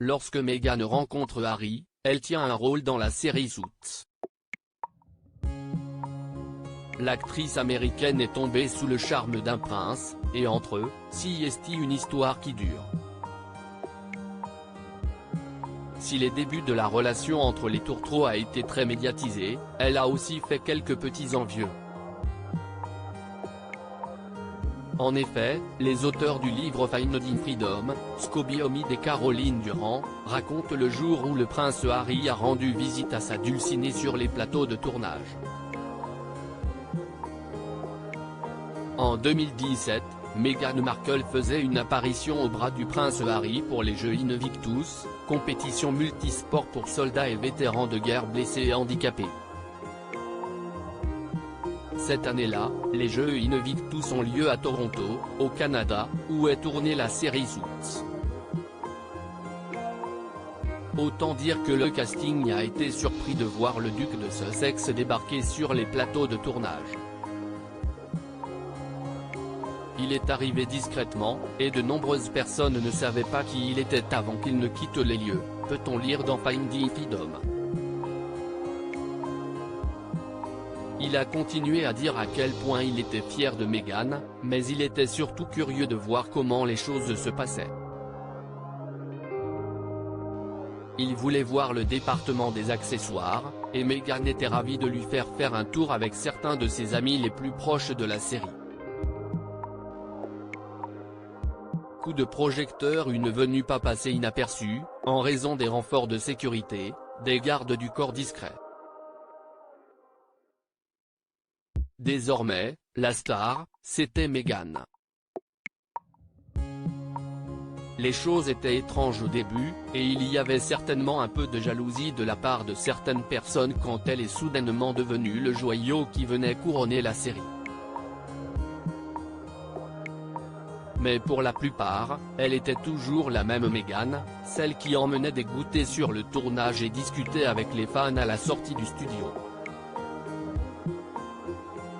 lorsque Meghan rencontre Harry, elle tient un rôle dans la série Suits. L'actrice américaine est tombée sous le charme d'un prince, et entre eux, s'y est une histoire qui dure. Si les débuts de la relation entre les tourtereaux a été très médiatisé, elle a aussi fait quelques petits envieux. En effet, les auteurs du livre Finding Freedom, Scooby Omid et Caroline Durand, racontent le jour où le prince Harry a rendu visite à sa dulcinée sur les plateaux de tournage. En 2017, Meghan Markle faisait une apparition au bras du prince Harry pour les Jeux Invictus, compétition multisport pour soldats et vétérans de guerre blessés et handicapés. Cette année-là, les Jeux Invictus ont lieu à Toronto, au Canada, où est tournée la série Suits. Autant dire que le casting a été surpris de voir le duc de Sussex débarquer sur les plateaux de tournage. Il est arrivé discrètement, et de nombreuses personnes ne savaient pas qui il était avant qu'il ne quitte les lieux, peut-on lire dans Finding Freedom. Il a continué à dire à quel point il était fier de Meghan, mais il était surtout curieux de voir comment les choses se passaient. Il voulait voir le département des accessoires, et Meghan était ravie de lui faire un tour avec certains de ses amis les plus proches de la série. Coup de projecteur, une venue pas passée inaperçue, en raison des renforts de sécurité, des gardes du corps discrets. Désormais, la star, c'était Meghan. Les choses étaient étranges au début, et il y avait certainement un peu de jalousie de la part de certaines personnes quand elle est soudainement devenue le joyau qui venait couronner la série. Mais pour la plupart, elle était toujours la même Meghan, celle qui emmenait des goûters sur le tournage et discutait avec les fans à la sortie du studio.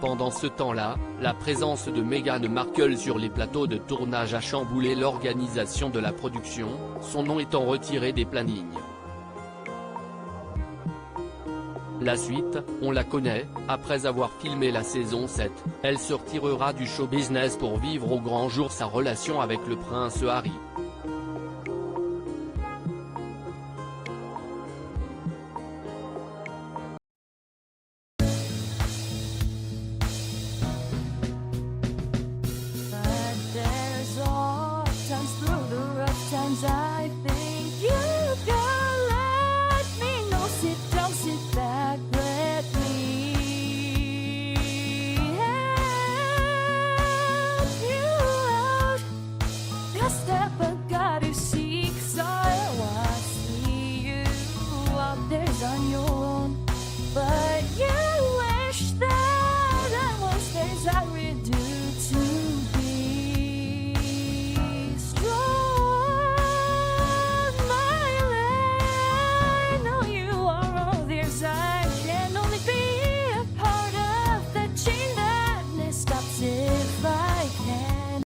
Pendant ce temps-là, la présence de Meghan Markle sur les plateaux de tournage a chamboulé l'organisation de la production, son nom étant retiré des plannings. La suite, on la connaît, après avoir filmé la saison 7, elle se retirera du show business pour vivre au grand jour sa relation avec le prince Harry.